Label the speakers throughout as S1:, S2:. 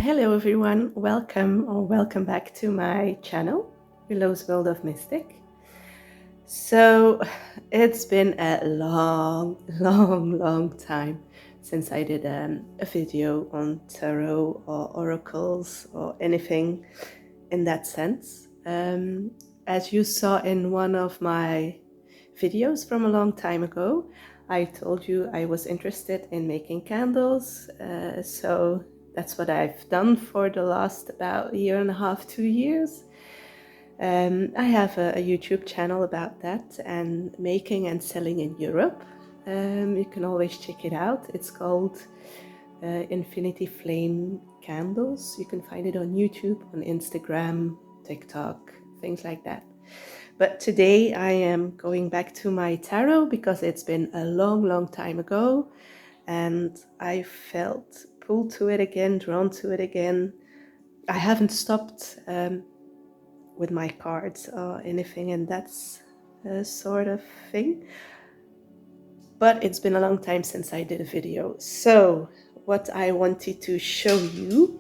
S1: Hello everyone, welcome back to my channel, Willow's World of Mystic. So it's been a long time since I did a video on tarot or oracles or anything in that sense. As you saw in one of my videos from a long time ago, I told you I was interested in making candles, so that's what I've done for the last about 1.5 to 2 years. I have a YouTube channel about that and making and selling in Europe. You can always check it out. It's called Infinity Flame Candles. You can find it on YouTube, on Instagram, TikTok, things like that. But today I am going back to my tarot because it's been a long time ago and I felt pulled to it again, drawn to it again. I haven't stopped with my cards or anything, and that's a sort of thing. But it's been a long time since I did a video. So what I wanted to show you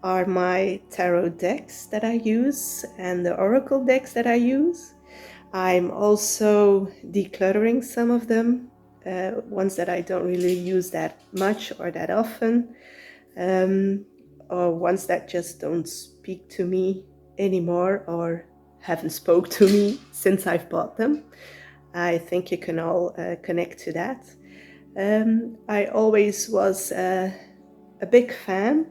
S1: are my tarot decks that I use and the oracle decks that I use. I'm also decluttering some of them, ones that I don't really use that much or that often, or ones that just don't speak to me anymore or haven't spoke to me since I've bought them. I think you can all connect to that. I always was a big fan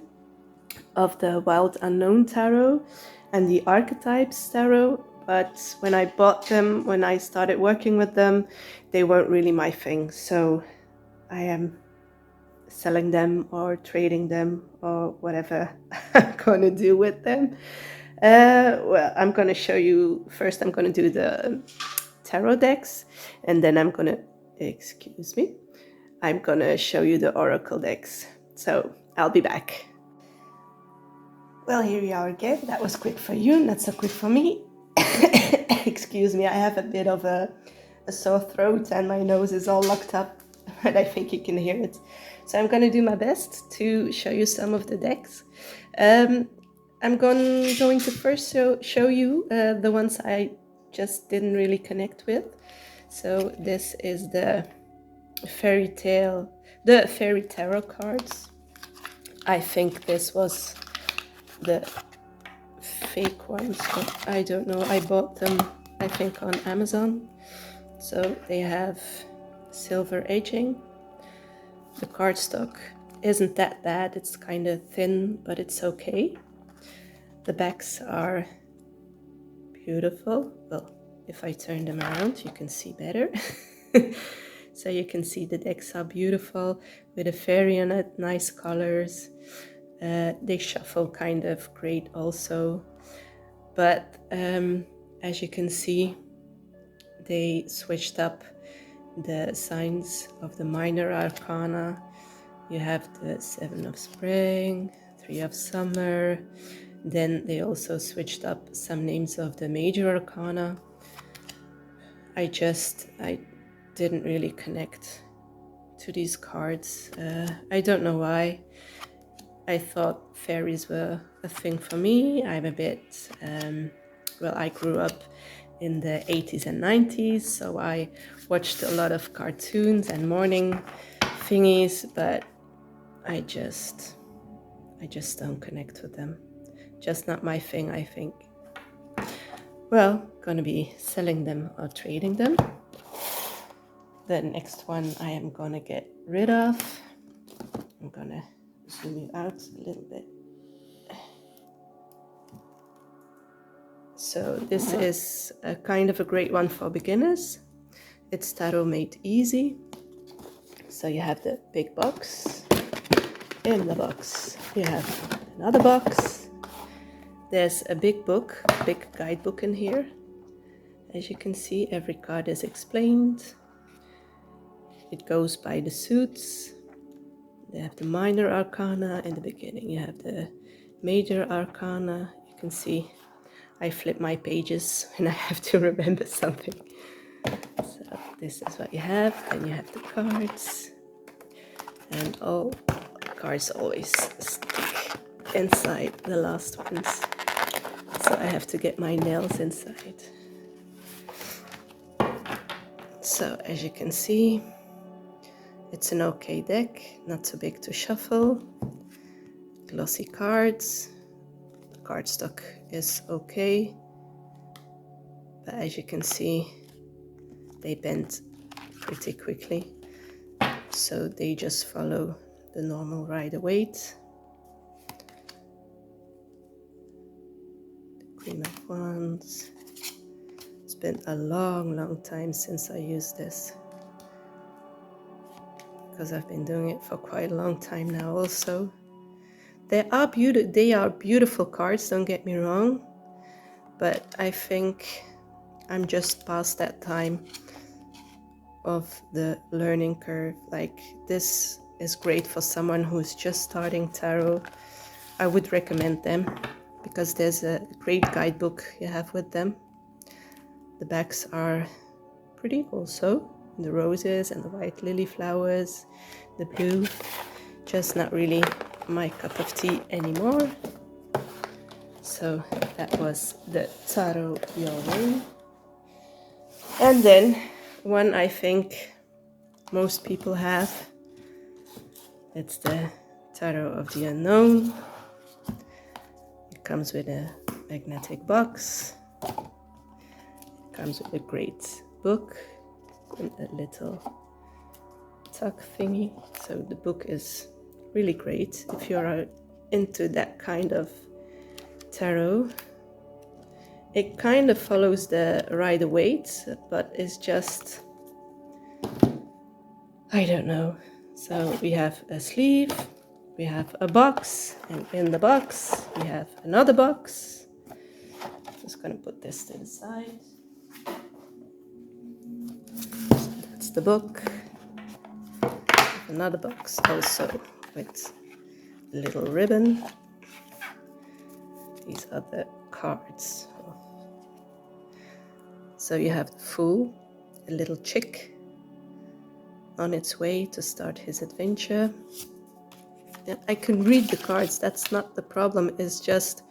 S1: of the Wild Unknown Tarot and the Archetypes Tarot, but when I bought them, when I started working with them, they weren't really my thing. So I am selling them or trading them or whatever I'm going to do with them. Well, I'm going to show you first. I'm going to do the tarot decks, and then I'm going to, I'm going to show you the oracle decks. So I'll be back. Well, here we are again. That was quick for you, not so quick for me. Excuse me, I have a bit of a sore throat and my nose is all locked up, but I think you can hear it. So I'm going to do my best to show you some of the decks. I'm going to first show you the ones I just didn't really connect with. So this is the fairy tarot cards. I think this was the fake ones, but I don't know. I bought them, I think, on Amazon. So they have silver edging. The cardstock isn't that bad. It's kind of thin, but it's okay. The backs are beautiful. Well, if I turn them around, you can see better. So you can see the decks are beautiful with a fairy on it, nice colors. They shuffle kind of great also. But as you can see, they switched up the signs of the minor arcana. You have the 7 of Spring, 3 of Summer. Then they also switched up some names of the major arcana. I didn't really connect to these cards. I don't know why. I thought fairies were a thing for me. I'm a bit, well, I grew up in the 80s and 90s, so I watched a lot of cartoons and morning thingies, but I just don't connect with them. Just not my thing, I think. Well, gonna be selling them or trading them. The next one I am gonna get rid of. I'm gonna zoom you out a little bit. So this is a kind of a great one for beginners. It's Tarot Made Easy. So you have the big box. In the box you have another box. There's a big book, big guidebook in here. As you can see, every card is explained. It goes by the suits. They have the minor arcana in the beginning. You have the major arcana. You can see I flip my pages when I have to remember something. So this is what you have. Then you have the cards. And all cards always stick inside the last ones. So I have to get my nails inside. So as you can see, it's an okay deck, not too big to shuffle. Glossy cards. The cardstock is okay. But as you can see, they bend pretty quickly. So they just follow the normal Rider-Waite. The Queen of Wands. It's been a long time since I used this, because I've been doing it for quite a long time now also. They are beautiful cards, don't get me wrong, but I think I'm just past that time of the learning curve. Like, this is great for someone who's just starting tarot. I would recommend them because there's a great guidebook you have with them. The backs are pretty also, the roses and the white lily flowers, the blue, just not really my cup of tea anymore. So that was the Taro Your Way. And then one I think most people have, it's the Tarot of the Unknown. It comes with a magnetic box. It comes with a great book and a little tuck thingy. So the book is really great if you're into that kind of tarot. It kind of follows the Rider-Waite, but it's just, I don't know. So we have a sleeve, we have a box, and in the box we have another box. Just gonna put this to the side. So that's the book. Another box also with a little ribbon. These are the cards. So you have the Fool, a little chick on its way to start his adventure. And I can read the cards, that's not the problem. It's just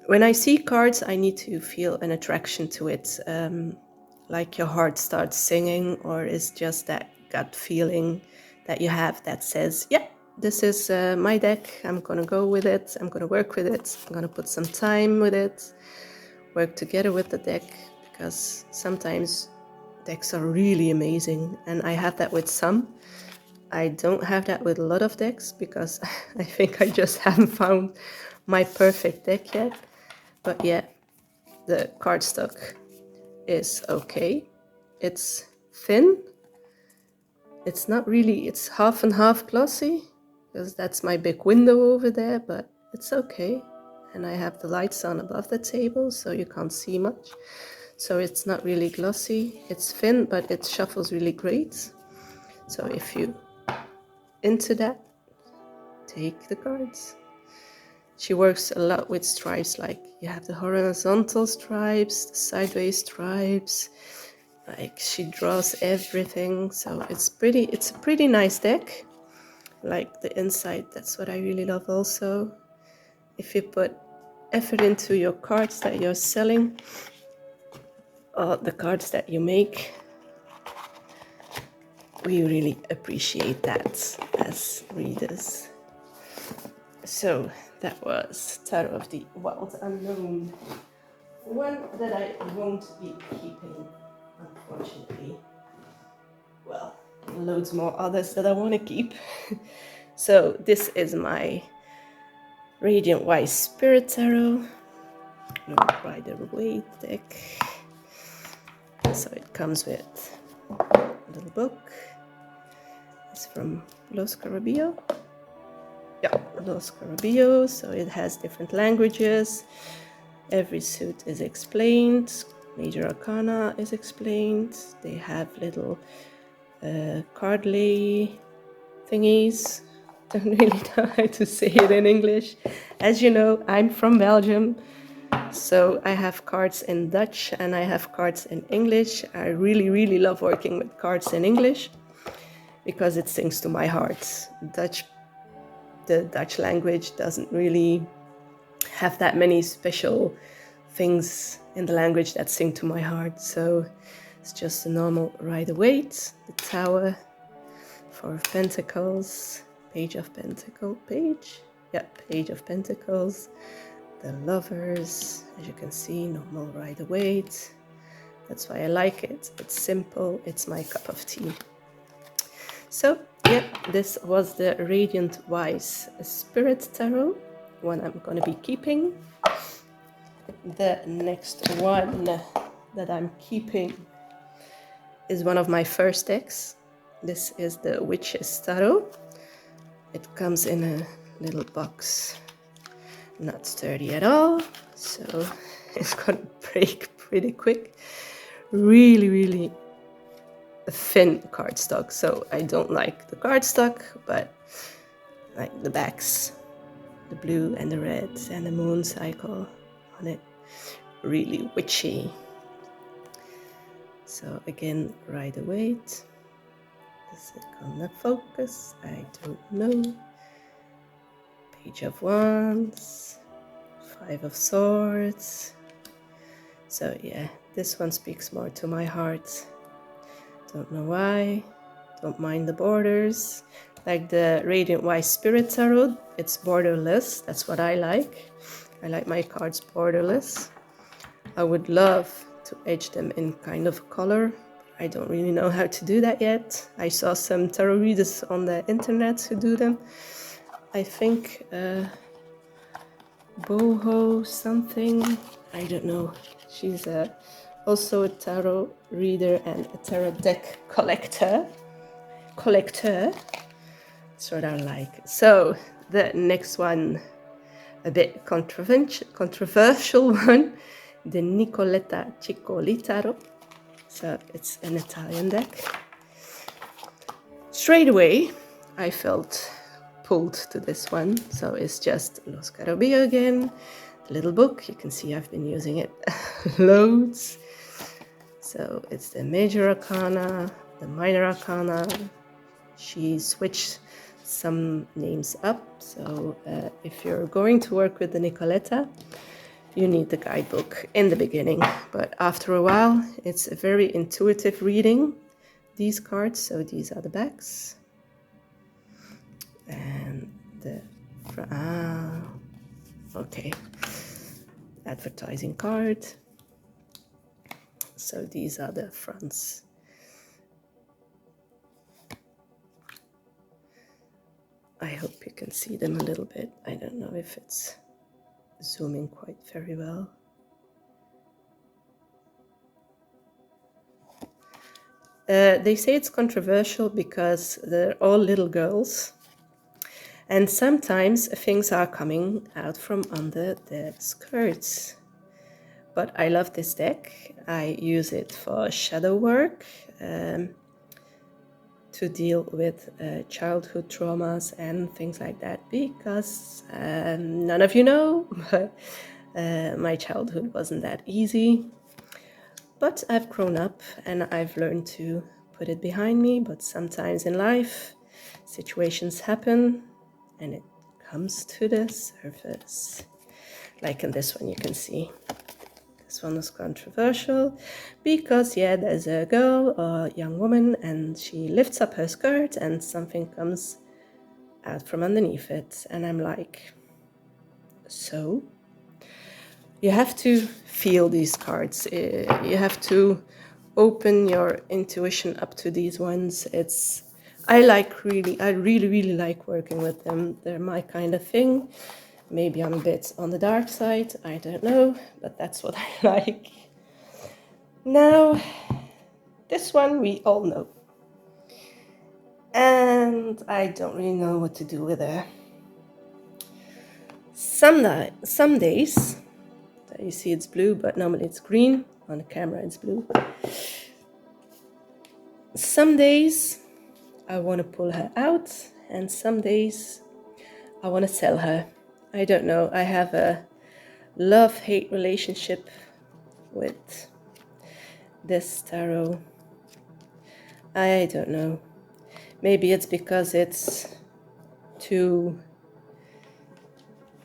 S1: when I see cards, I need to feel an attraction to it. Like your heart starts singing, or it's just that gut feeling that you have that says, yeah, this is my deck, I'm gonna go with it, I'm gonna work with it, I'm gonna put some time with it, work together with the deck, because sometimes decks are really amazing, and I have that with some. I don't have that with a lot of decks, because I think I just haven't found my perfect deck yet. But yeah, the cardstock is okay. It's thin. It's not really, it's half and half glossy, because that's my big window over there, but it's okay. And I have the lights on above the table, so you can't see much. So it's not really glossy. It's thin, but it shuffles really great. So if you into that, take the cards. She works a lot with stripes, like you have the horizontal stripes, the sideways stripes, like she draws everything. So it's a pretty nice deck. Like the inside, that's what I really love also. If you put effort into your cards that you're selling, or the cards that you make, we really appreciate that as readers. So that was Tarot of the Wild Unknown. One that I won't be keeping, unfortunately. Well, loads more others that I want to keep. So this is my Radiant Wise Spirit Tarot. Rider-Waite deck. So it comes with a little book. It's from Los Carabillo. Yeah, Los Carabillo. So it has different languages. Every suit is explained. Major Arcana is explained. They have little card lay thingies. Don't really know how to say it in English. As you know, I'm from Belgium. So I have cards in Dutch and I have cards in English. I really love working with cards in English because it sings to my heart. Dutch the Dutch language doesn't really have that many special things in the language that sing to my heart. So it's just a normal Rider-Waite, the Tower, Four of Pentacles, Page of Pentacles, Page of Pentacles, the Lovers, as you can see, normal Rider-Waite. That's why I like it. It's simple, it's my cup of tea. So, yeah, this was the Radiant Wise Spirit Tarot, one I'm going to be keeping. The next one that I'm keeping is one of my first decks. This is the Witch's Tarot. It comes in a little box, not sturdy at all, so it's going to break pretty quick. Really, really thin cardstock, so I don't like the cardstock, but like the backs, the blue and the red and the moon cycle on it, really witchy. So again, Rider-Waite. Is it gonna focus? I don't know. Page of Wands, Five of Swords. So yeah, this one speaks more to my heart. Don't know why. Don't mind the borders. Like the Radiant Wise Spirit Tarot, it's borderless. That's what I like. I like my cards borderless. I would love to edge them in kind of color. I don't really know how to do that yet. I saw some tarot readers on the internet who do them. I think Boho something, I don't know. She's also a tarot reader and a tarot deck collector. That's what I like. So the next one, a bit controversial one, the Nicoletta Ciccoli Tarot. So it's an Italian deck. Straight away, I felt pulled to this one. So it's just Lo Scarabeo again, the little book. You can see I've been using it loads. So it's the Major Arcana, the Minor Arcana. She switched some names up. So if you're going to work with the Nicoletta, you need the guidebook in the beginning. But after a while, it's a very intuitive reading, these cards. So these are the backs. And the okay, advertising card. So these are the fronts. I hope you can see them a little bit. I don't know if it's zooming quite very well. They say it's controversial because they're all little girls. And sometimes things are coming out from under their skirts. But I love this deck. I use it for shadow work, to deal with childhood traumas and things like that, because none of you know, but my childhood wasn't that easy. But I've grown up and I've learned to put it behind me. But sometimes in life, situations happen and it comes to the surface. Like in this one, you can see. This one was controversial because, yeah, there's a girl or young woman and she lifts up her skirt and something comes out from underneath it. And I'm like, so? You have to feel these cards. You have to open your intuition up to these ones. I really like working with them. They're my kind of thing. Maybe I'm a bit on the dark side, I don't know, but that's what I like. Now, this one we all know. And I don't really know what to do with her. Some days, you see it's blue, but normally it's green. On the camera it's blue. Some days I want to pull her out, and some days I want to sell her. I don't know. I have a love-hate relationship with this tarot. I don't know. Maybe it's because it's too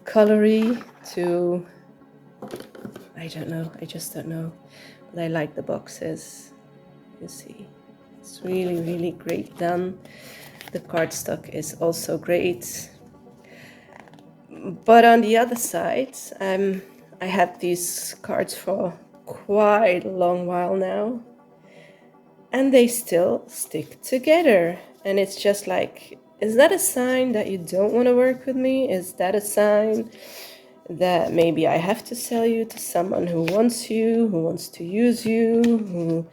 S1: colory, too, I don't know, I just don't know. But I like the boxes, you see. It's really, really great done. The cardstock is also great. But on the other side, I had these cards for quite a long while now, and they still stick together. And it's just like, is that a sign that you don't want to work with me? Is that a sign that maybe I have to sell you to someone who wants you, who wants to use you, who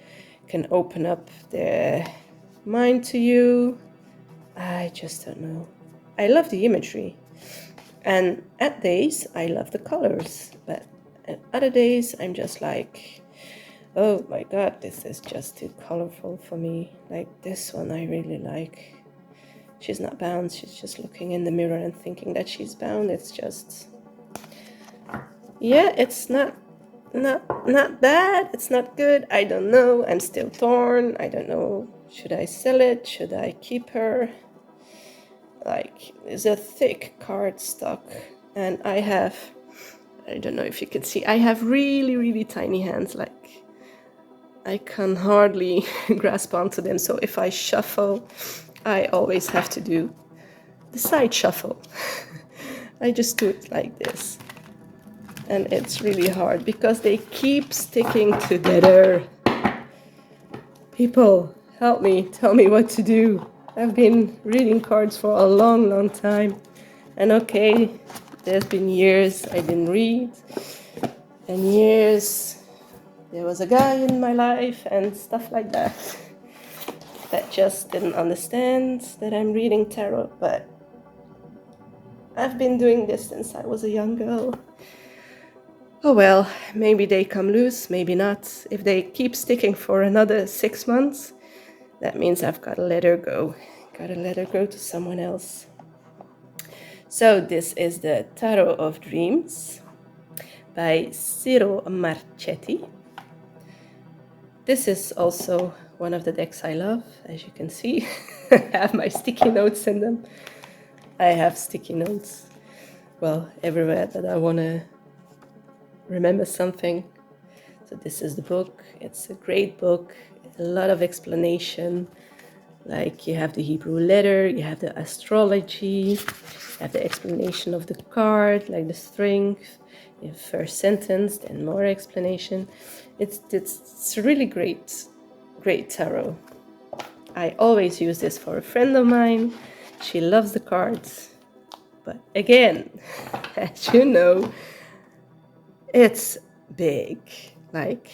S1: can open up their mind to you? I just don't know. I love the imagery. And at days, I love the colors. But at other days, I'm just like, oh my god, this is just too colorful for me. Like this one I really like. She's not bound, she's just looking in the mirror and thinking that she's bound. It's just, yeah, it's not bad, it's not good. I don't know, I'm still torn. I don't know, should I sell it? Should I keep her? Like, it's a thick cardstock, and I don't know if you can see, I have really, really tiny hands. Like, I can hardly grasp onto them. So if I shuffle, I always have to do the side shuffle. I just do it like this. And it's really hard because they keep sticking together. People, help me, tell me what to do. I've been reading cards for a long, long time. And okay, there's been years I didn't read. And years there was a guy in my life and stuff like that. That just didn't understand that I'm reading tarot. But I've been doing this since I was a young girl. Oh well, maybe they come loose, maybe not. If they keep sticking for another 6 months, that means I've got to let her go. Got to let her go to someone else. So this is the Tarot of Dreams by Siro Marchetti. This is also one of the decks I love, as you can see. I have my sticky notes in them. I have sticky notes, well, everywhere that I want to remember something. So this is the book. It's a great book, a lot of explanation. Like, you have the Hebrew letter, you have the astrology, you have the explanation of the card, like the strength, you have first sentence, then more explanation. It's really great tarot. I always use this for a friend of mine. She loves the cards. But again, as you know, it's big. Like,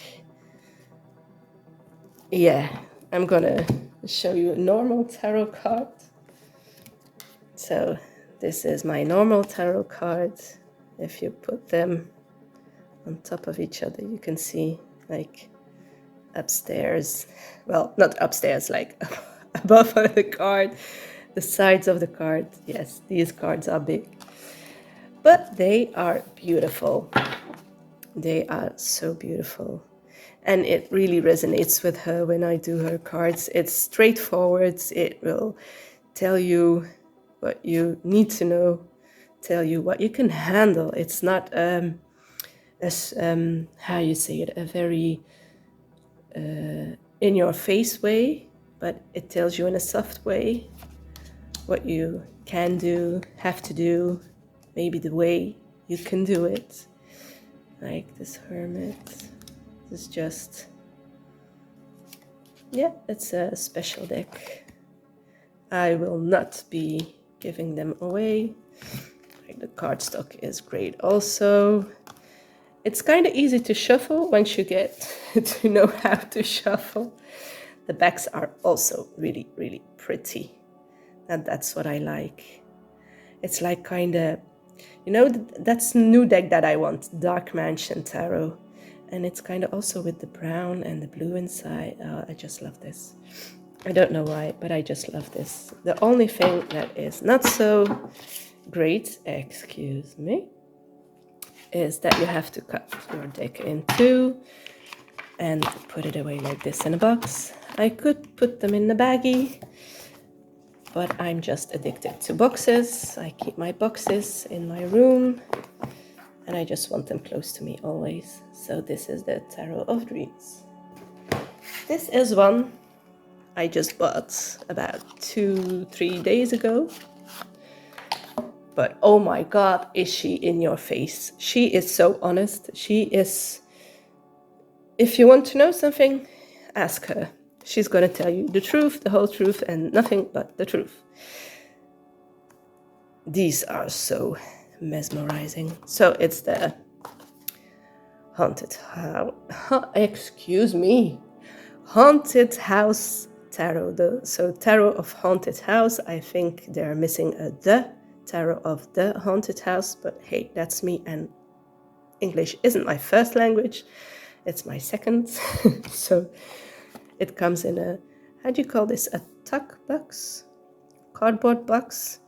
S1: yeah, I'm gonna show you a normal tarot card. So this is my normal tarot card. If you put them on top of each other, you can see, like, upstairs, well, not upstairs, like above the card, the sides of the card. Yes, these cards are big, but they are beautiful. They are so beautiful. And it really resonates with her when I do her cards. It's straightforward. It will tell you what you need to know, tell you what you can handle. It's not how you say it, a very in your face way, but it tells you in a soft way what you can do, have to do, maybe the way you can do it. Like this Hermit. This is just, yeah, it's a special deck. I will not be giving them away. Like, the cardstock is great also. It's kind of easy to shuffle once you get to know how to shuffle. The backs are also really, really pretty. And that's what I like. It's like kind of, you know, that's the new deck that I want, Dark Mansion Tarot. And it's kind of also with the brown and the blue inside. I just love this. I don't know why, but I just love this. The only thing that is not so great, excuse me, is that you have to cut your deck in two and put it away like this in a box. I could put them in the baggie, but I'm just addicted to boxes. I keep my boxes in my room, and I just want them close to me always. So this is the Tarot of Dreams. This is one I just bought about 2-3 days ago. But oh my God, is she in your face? She is so honest. She is... If you want to know something, ask her. She's going to tell you the truth, the whole truth, and nothing but the truth. These are so mesmerizing. So it's the Haunted House... excuse me. Haunted House Tarot. So Tarot of Haunted House. I think they're missing a the. Tarot of the Haunted House. But hey, that's me, and English isn't my first language. It's my second. So it comes in a, how do you call this? A tuck box? Cardboard box.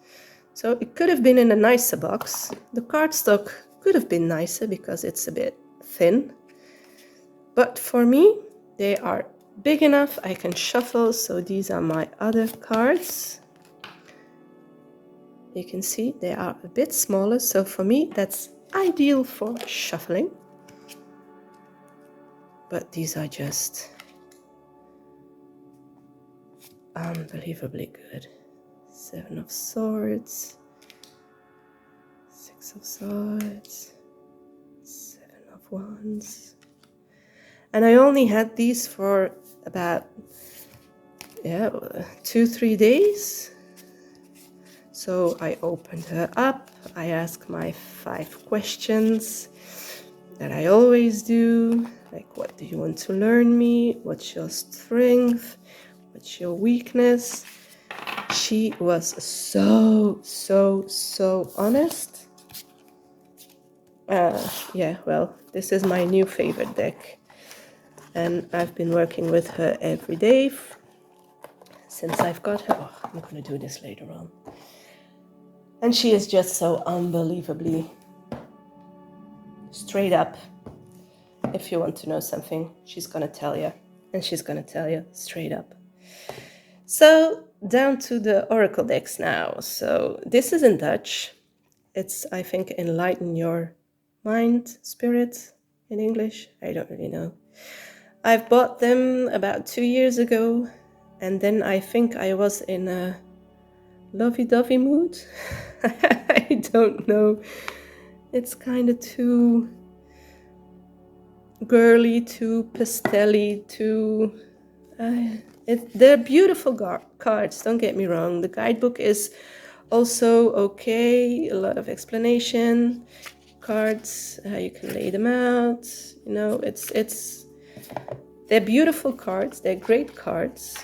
S1: So it could have been in a nicer box. The cardstock could have been nicer because it's a bit thin. But for me, they are big enough. I can shuffle. So these are my other cards. You can see they are a bit smaller. So for me, that's ideal for shuffling. But these are just unbelievably good. 7 of Swords, 6 of Swords, 7 of Wands. And I only had these for about 2-3 days. So I opened her up. I asked my 5 questions that I always do. Like, what do you want to learn me? What's your strength? What's your weakness? She was so honest. Yeah, well, this is my new favorite deck. And I've been working with her every day since I've got her. Oh, I'm going to do this later on. And she is just so unbelievably straight up. If you want to know something, she's going to tell you. And she's going to tell you straight up. So, down to the Oracle decks now. So, this is in Dutch. It's, I think, Enlighten Your Mind, Spirit in English. I don't really know. I've bought them about 2 years ago. And then I think I was in a lovey-dovey mood. I don't know. It's kind of too girly, too pastel-y, too... they're beautiful cards, don't get me wrong. The guidebook is also okay, a lot of explanation. Cards, how you can lay them out. You know, they're beautiful cards, they're great cards.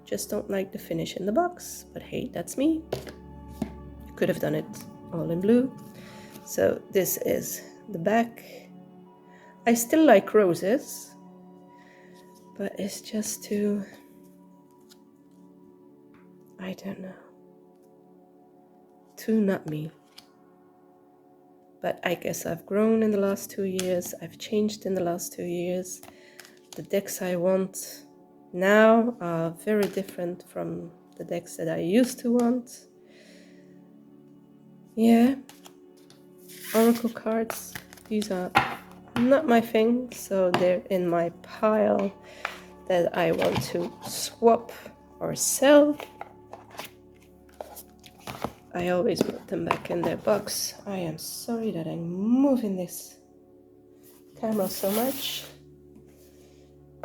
S1: Just don't like the finish in the box, but hey, that's me. You could have done it all in blue. So this is the back. I still like roses, but it's just too, I don't know, too not me. But I guess I've grown in the last 2 years. I've changed in the last 2 years. The decks I want now are very different from the decks that I used to want. Yeah, Oracle cards, these are not my thing, so they're in my pile that I want to swap or sell. I always put them back in their box. I am sorry that I'm moving this camera so much.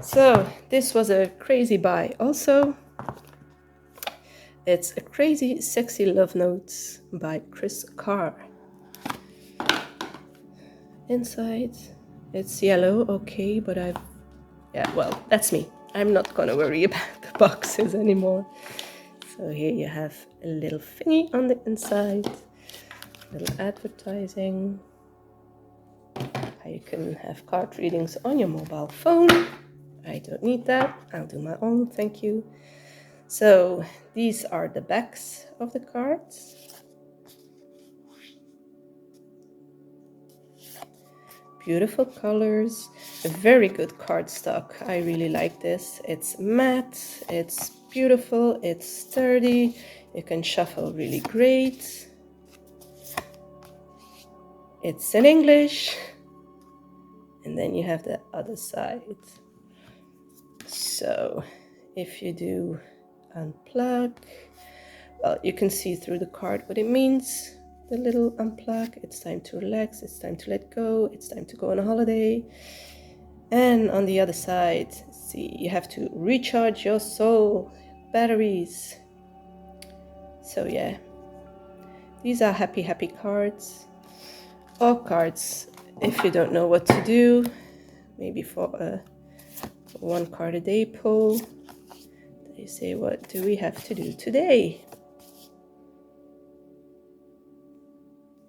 S1: So this was a crazy buy also. It's A Crazy Sexy Love Notes by Chris Carr. Inside it's yellow, okay, but well, that's me. I'm not gonna worry about the boxes anymore. So here you have a little thingy on the inside, little advertising, how you can have card readings on your mobile phone. I don't need that, I'll do my own, thank you. So these are the backs of the cards. Beautiful colors, a very good cardstock. I really like this. It's matte, it's beautiful, it's sturdy, you can shuffle really great. It's in English. And then you have the other side. So if you do unplug, well, you can see through the card what it means. The little unplug, it's time to relax, it's time to let go, it's time to go on a holiday. And on the other side, see, you have to recharge your soul batteries. So yeah, these are happy cards. Or cards, if you don't know what to do, maybe for a 1 card a day pull, they say, what do we have to do today?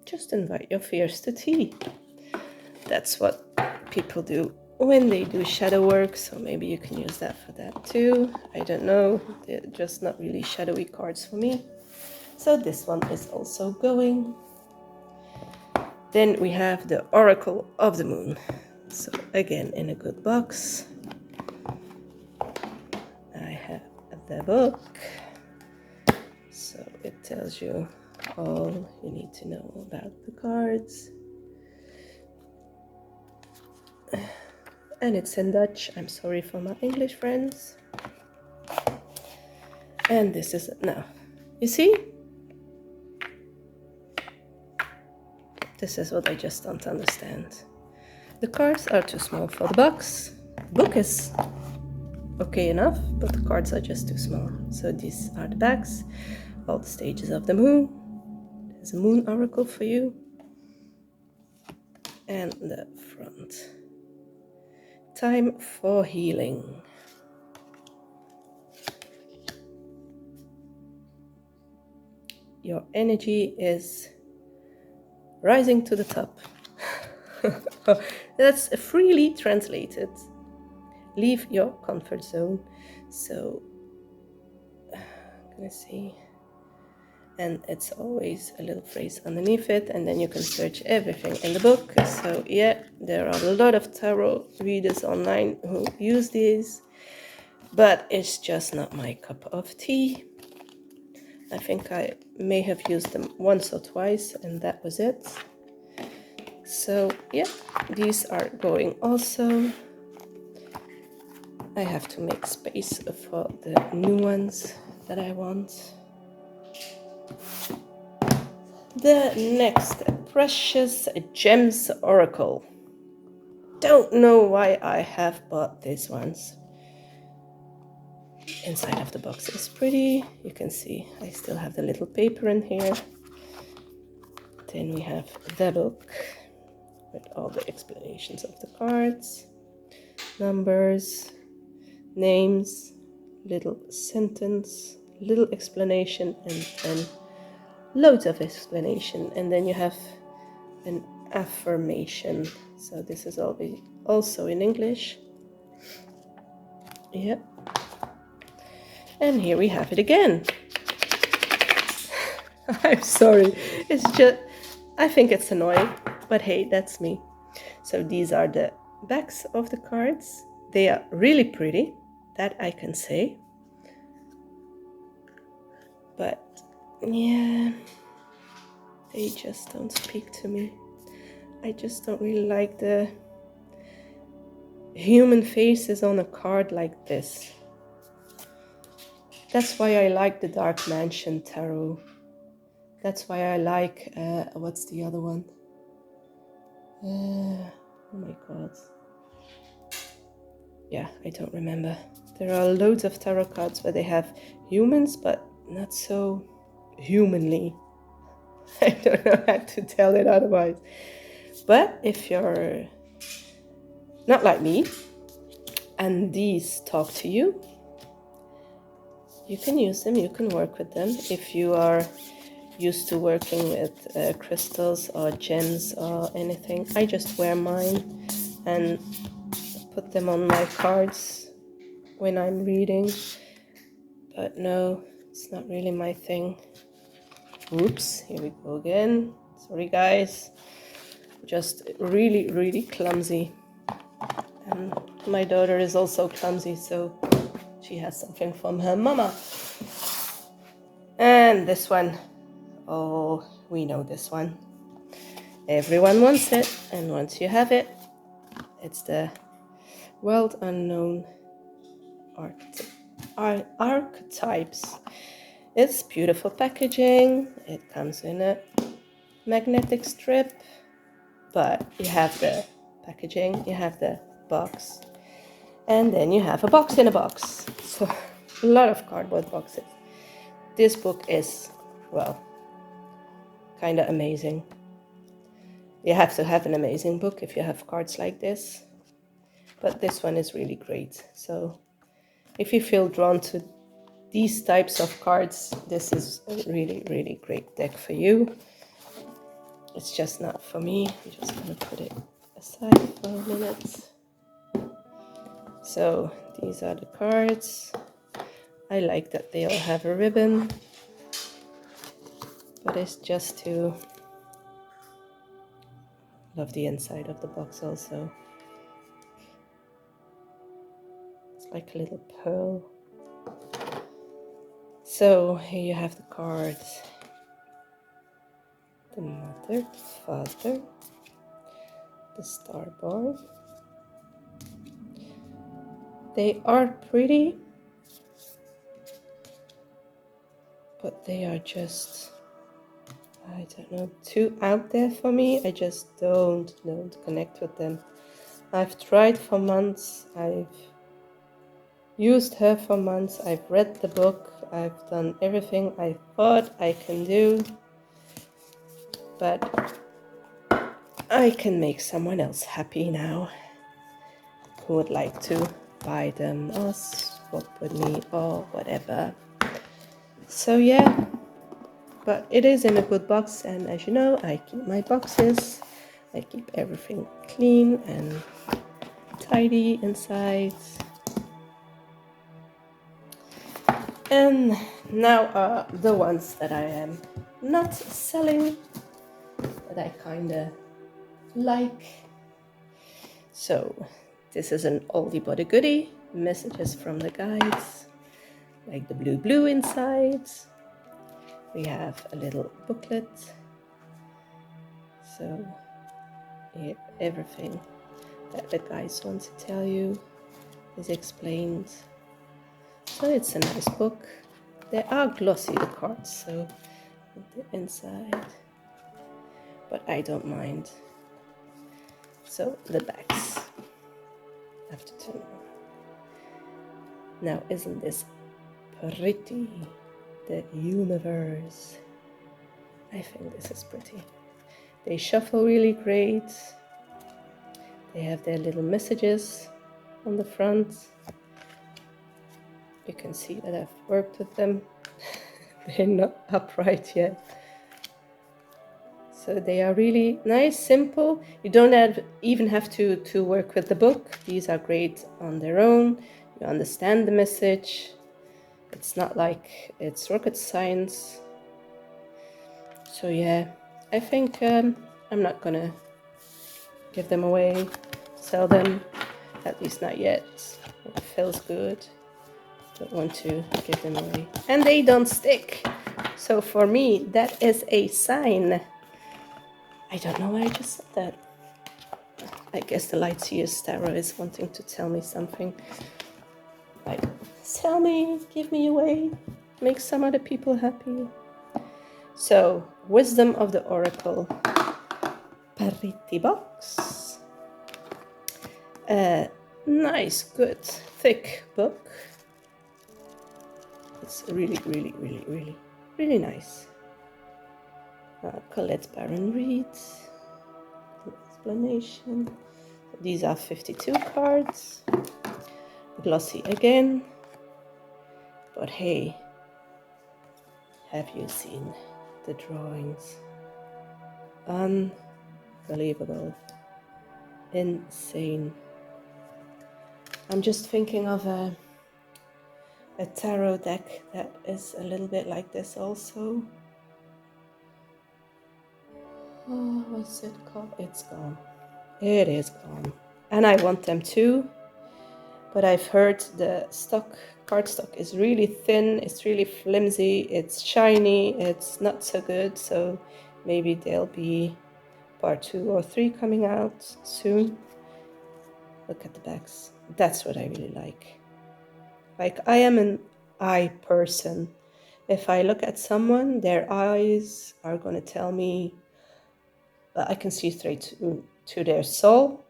S1: Just invite your fears to tea. That's what people do when they do shadow work, so maybe you can use that for that too. I don't know, they're just not really shadowy cards for me. So this one is also going. Then we have the Oracle of the Moon. So again, in a good box. I have the book. So it tells you all you need to know about the cards. And it's in Dutch. I'm sorry for my English friends. And this is it now. You see? This is what I just don't understand. The cards are too small for the box. The book is okay enough, but the cards are just too small. So these are the backs. All the stages of the moon. There's a moon oracle for you. And the front. Time for healing. Your energy is rising to the top. That's freely translated. Leave your comfort zone. So, I'm gonna see. And it's always a little phrase underneath it, and then you can search everything in the book. So yeah, there are a lot of tarot readers online who use these, but it's just not my cup of tea. I think I may have used them once or twice, and that was it. So yeah, these are going also. I have to make space for the new ones that I want. The next Precious Gems Oracle. Don't know why I have bought these ones. Inside of the box is pretty. You can see I still have the little paper in here. Then we have the book with all the explanations of the cards, numbers, names, little sentence, little explanation, and then loads of explanation. And then you have an affirmation. So this is also in English. Yep. And here we have it again. I'm sorry. It's just, I think it's annoying, but hey, that's me. So these are the backs of the cards. They are really pretty, that I can say. But yeah, they just don't speak to me. I just don't really like the human faces on a card like this. That's why I like the Dark Mansion Tarot. That's why I like, what's the other one? Oh my god. Yeah, I don't remember. There are loads of tarot cards where they have humans, but not so humanly. I don't know how to tell it otherwise. But if you're not like me, and these talk to you, you can use them, you can work with them. If you are used to working with crystals or gems or anything, I just wear mine and put them on my cards when I'm reading. But no, it's not really my thing. Oops, here we go again. Sorry guys. Just really clumsy. And my daughter is also clumsy, so She has something from her mama. And this one, oh, we know this one. Everyone wants it, and once you have it, it's the World Unknown Archetypes. It's beautiful packaging. It comes in a magnetic strip, but you have the packaging, you have the box, and then you have a box in a box. So a lot of cardboard boxes. This book is, well, kind of amazing. You have to have an amazing book if you have cards like this, but this one is really great. So if you feel drawn to these types of cards, this is a really, really great deck for you. It's just not for me. I'm just going to put it aside for a minute. So these are the cards. I like that they all have a ribbon, but it's just to love the inside of the box also. It's like a little pearl. So here you have the cards. The mother, the father, the starboard. They are pretty, but they are just, I don't know, too out there for me. I just don't connect with them. I've tried for months. I've used her for months. I've read the book. I've done everything I thought I can do. But I can make someone else happy now who would like to buy them or swap with me or whatever. So yeah, but it is in a good box, and as you know, I keep my boxes. I keep everything clean and tidy inside. And now are the ones that I am not selling, that I kinda like. So this is an oldie but a goodie. Messages from the guides, like the blue inside. We have a little booklet. So here, everything that the guides want to tell you is explained. So it's a nice book. They are glossy, the cards, so the inside, but I don't mind. So the backs have to turn on. Now, isn't this pretty? The universe. I think this is pretty. They shuffle really great. They have their little messages on the front. You can see that I've worked with them. They're not upright yet. So they are really nice, simple. You don't even have to work with the book. These are great on their own. You understand the message. It's not like it's rocket science. So yeah, I think I'm not gonna give them away, sell them, at least not yet. It feels good. Don't want to give them away. And they don't stick. So for me, that is a sign. I don't know why I just said that. I guess the Lightseer's Taro is wanting to tell me something. Like, sell me, give me away, make some other people happy. So, Wisdom of the Oracle. Parity box. Nice, good, thick book. It's really, really, really, really, really nice. Colette Baron reads. Explanation. These are 52 cards. Glossy again. But hey, have you seen the drawings? Unbelievable. Insane. I'm just thinking of a tarot deck that is a little bit like this also. Oh, what's it called? It's gone. It is gone. And I want them too, But I've heard the cardstock is really thin, it's really flimsy, it's shiny, it's not so good. So maybe there'll be part 2 or 3 coming out soon. Look at the backs. That's what I really like. Like, I am an eye person. If I look at someone, their eyes are going to tell me that I can see straight to their soul.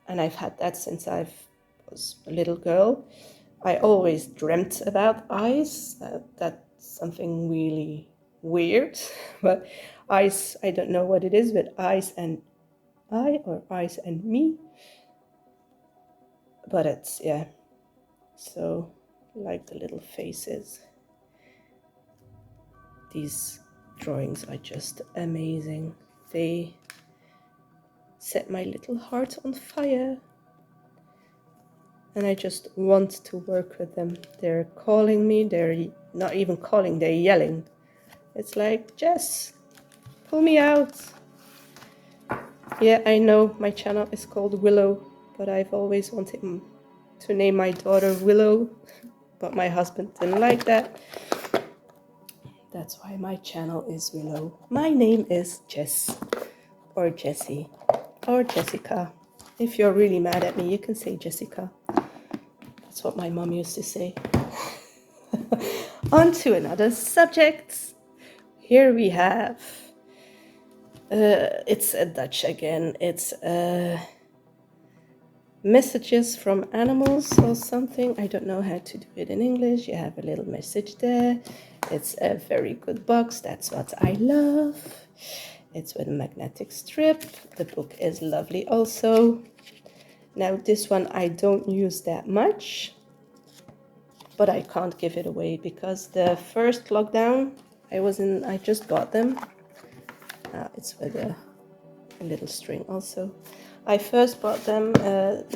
S1: And I've had that since I was a little girl. I always dreamt about eyes. That's something really weird. But eyes, I don't know what it is, but eyes and I or eyes and me. But it's, yeah. So, like the little faces. These drawings are just amazing. They set my little heart on fire. And I just want to work with them. They're calling me. They're not even calling, they're yelling. It's like, Jess, pull me out. Yeah, I know my channel is called Willow, but I've always wanted to name my daughter Willow, but my husband didn't like that. That's why my channel is Willow. My name is Jess, or Jessie, or Jessica. If you're really mad at me, you can say Jessica. That's what my mom used to say. On to another subject. Here we have, it's a Dutch again. It's messages from animals or something. I don't know how to do it in English. You have a little message there. It's a very good box. That's what I love. It's with a magnetic strip. The book is lovely also. Now this one I don't use that much, but I can't give it away because the first lockdown I just got them. It's with a little string also. I first bought them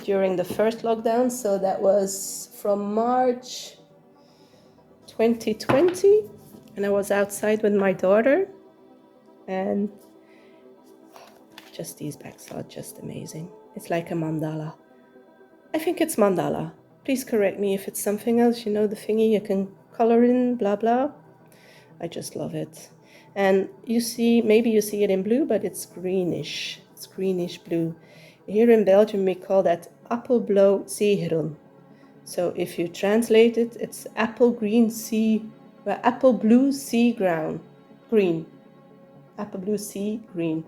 S1: during the first lockdown, so that was from March 2020, and I was outside with my daughter, and just these bags are just amazing. It's like a mandala. I think it's mandala. Please correct me if it's something else, you know, the thingy you can color in, blah blah. I just love it. And you see, maybe you see it in blue, but it's greenish. It's greenish blue. Here in Belgium, we call that appelblauw zeegroen. So if you translate it, it's apple blue sea green. Apple blue sea green.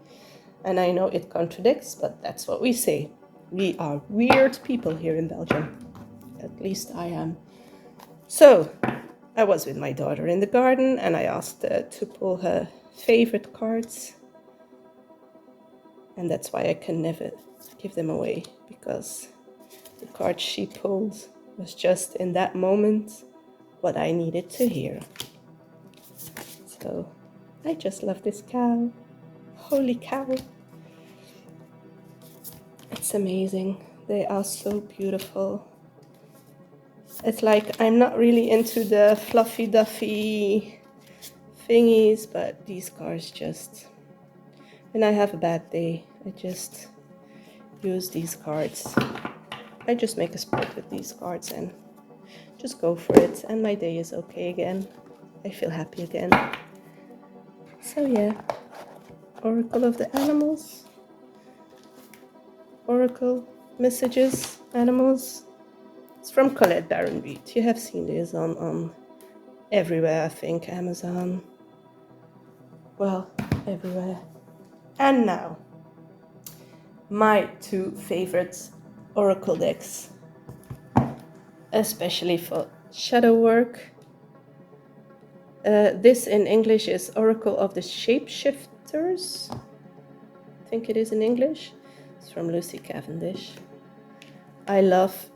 S1: And I know it contradicts, but that's what we say. We are weird people here in Belgium. At least I am. So, I was with my daughter in the garden and I asked her to pull her favorite cards. And that's why I can never give them away, because the card she pulled was just in that moment what I needed to hear. So I just love this cow. Holy cow. It's amazing. They are so beautiful. It's like I'm not really into the fluffy duffy thingies, but these cards just... When I have a bad day, I just use these cards. I just make a sport with these cards and just go for it, and my day is okay again. I feel happy again. So yeah, Oracle of the Animals. Oracle, messages, animals. It's from Colette Baron Reed. You have seen this on everywhere, I think. Amazon. Well, everywhere. And now, my two favorite Oracle decks, especially for shadow work. This in English is Oracle of the Shapeshifters. I think it is in English. It's from Lucy Cavendish. I love,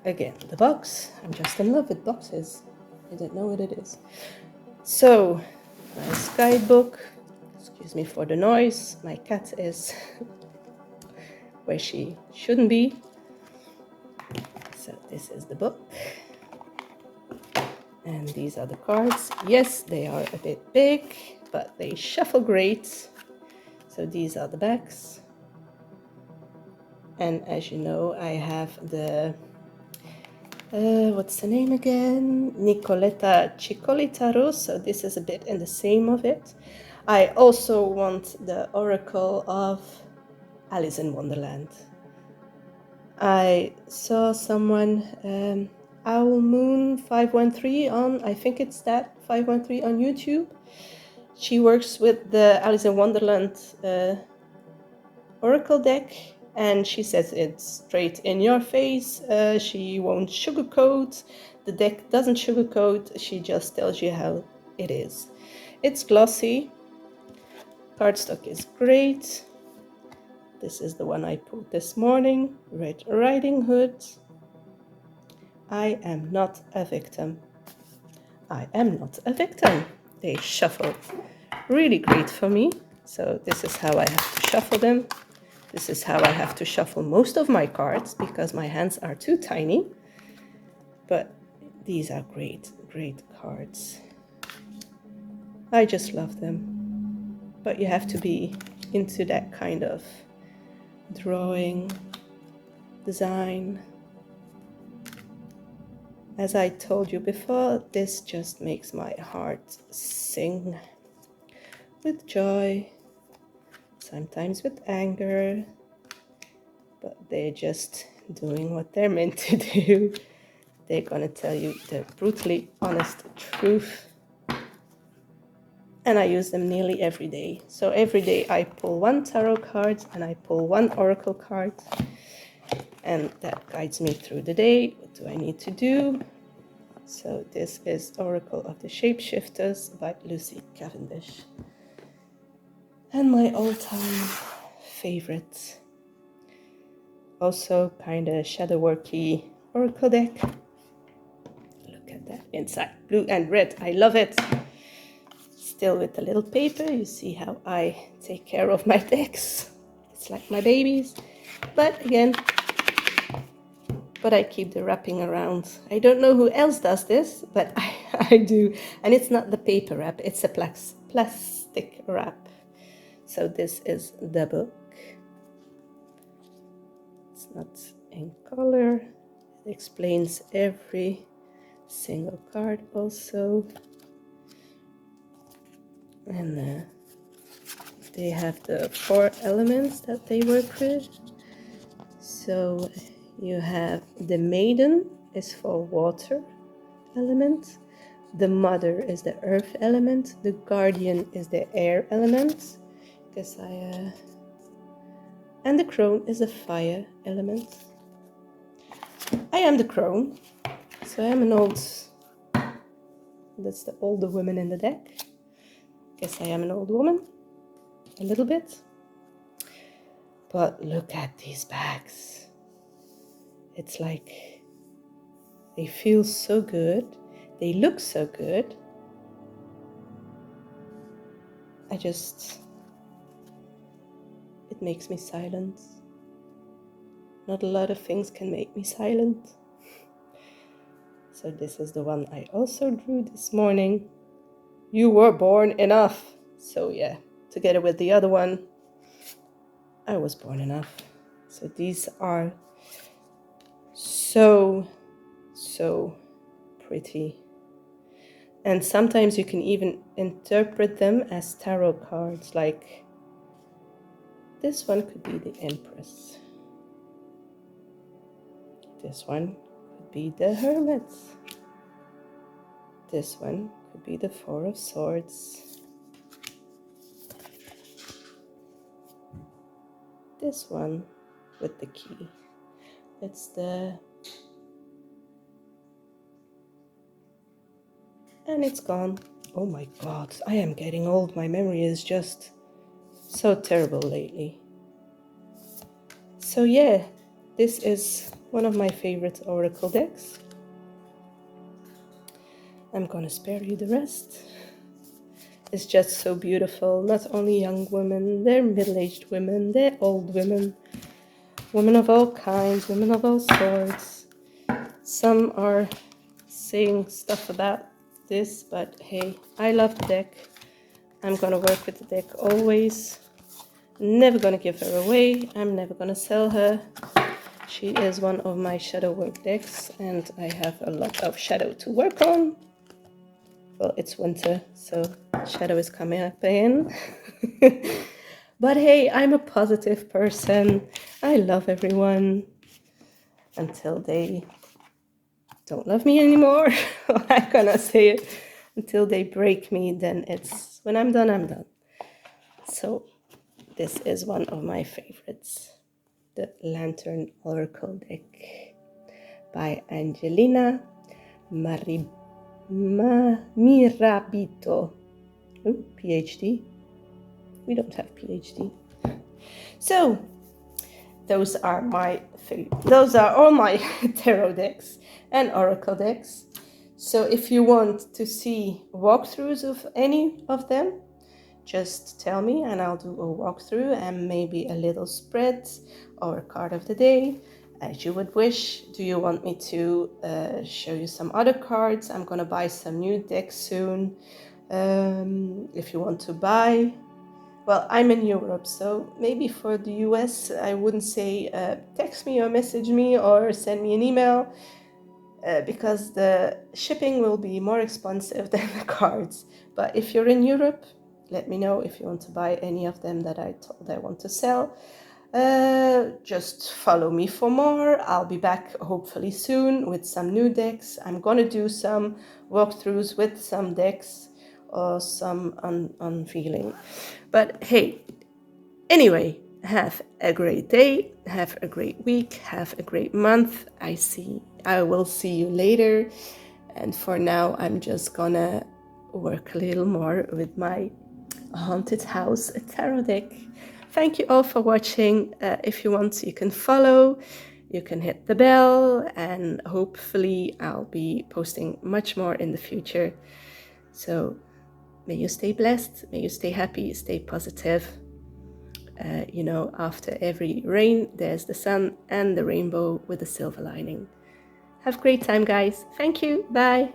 S1: again, the box. I'm just in love with boxes. I don't know what it is. So, nice guidebook. Excuse me for the noise. My cat is where she shouldn't be. So this is the book. And these are the cards. Yes, they are a bit big, but they shuffle great. So these are the backs. And as you know, I have the What's the name again? Nicoletta Taro, so this is a bit in the same of it. I also want the Oracle of Alice in Wonderland. I saw someone, Owl Moon 513 on, I think it's that 513 on YouTube. She works with the Alice in Wonderland Oracle deck, and she says it's straight in your face. She won't sugarcoat. The deck doesn't sugarcoat. She just tells you how it is. It's glossy. Cardstock is great. This is the one I pulled this morning. Red Riding Hood. I am not a victim. I am not a victim. They shuffle really great for me. So this is how I have to shuffle them. This is how I have to shuffle most of my cards because my hands are too tiny. But these are great, great cards. I just love them. But you have to be into that kind of drawing, design. As I told you before, this just makes my heart sing with joy. Sometimes with anger, but they're just doing what they're meant to do. They're gonna tell you the brutally honest truth. And I use them nearly every day. So every day I pull one tarot card and I pull one oracle card. And that guides me through the day. What do I need to do? So this is Oracle of the Shapeshifters by Lucy Cavendish. And my all-time favorite, also kind of shadow worky oracle deck. Look at that inside, blue and red. I love it. Still with the little paper. You see how I take care of my decks. It's like my babies. But again, I keep the wrapping around. I don't know who else does this, but I do. And it's not the paper wrap, it's a plastic wrap. So this is the book. It's not in color. It explains every single card also. And they have the 4 elements that they work with. So you have the maiden is for water element. The mother is the earth element. The guardian is the air element. And the crone is the fire element. I am the crone, so I am an old. That's the older woman in the deck. Guess I am an old woman, a little bit. But look at these bags. It's like they feel so good. They look so good. It makes me silent. Not a lot of things can make me silent. So this is the one I also drew this morning. You were born enough. So yeah, together with the other one, I was born enough. So these are so pretty. And sometimes you can even interpret them as tarot cards, like this one could be the Empress. This one could be the Hermit. This one could be the 4 of Swords. This one with the key. It's and it's gone. Oh my god, I am getting old. My memory is just so terrible lately. So yeah, this is one of my favorite oracle decks. I'm gonna spare you the rest. It's just so beautiful. Not only young women, they're middle-aged women, they're old women, women of all kinds, women of all sorts. Some are saying stuff about this, but hey, I love the deck. I'm gonna work with the deck always. Never gonna give her away. I'm never gonna sell her. She is one of my shadow work decks, and I have a lot of shadow to work on. Well, it's winter, so shadow is coming up again. But hey, I'm a positive person. I love everyone until they don't love me anymore. I'm gonna say it. Until they break me, then it's when I'm done, I'm done. So this is one of my favorites, the Lantern Oracle deck by Angelina Mirabito. Oh, PhD. We don't have PhD. So those are all my tarot decks and oracle decks. So if you want to see walkthroughs of any of them, just tell me and I'll do a walkthrough and maybe a little spread or a card of the day, as you would wish. Do you want me to show you some other cards? I'm gonna buy some new decks soon. If you want to buy, well, I'm in Europe, so maybe for the US, I wouldn't say text me or message me or send me an email, because the shipping will be more expensive than the cards. But if you're in Europe, let me know if you want to buy any of them that I told I want to sell. Just follow me for more. I'll be back hopefully soon with some new decks. I'm gonna do some walkthroughs with some decks or some unveiling. But hey, anyway, have a great day, have a great week, have a great month. I will see you later. And for now, I'm just gonna work a little more with my Haunted House tarot deck. Thank you all for watching. If you want, you can follow, you can hit the bell, and hopefully I'll be posting much more in the future. So may you stay blessed, may you stay happy, stay positive. After every rain, there's the sun and the rainbow with a silver lining. Have a great time, guys. Thank you. Bye.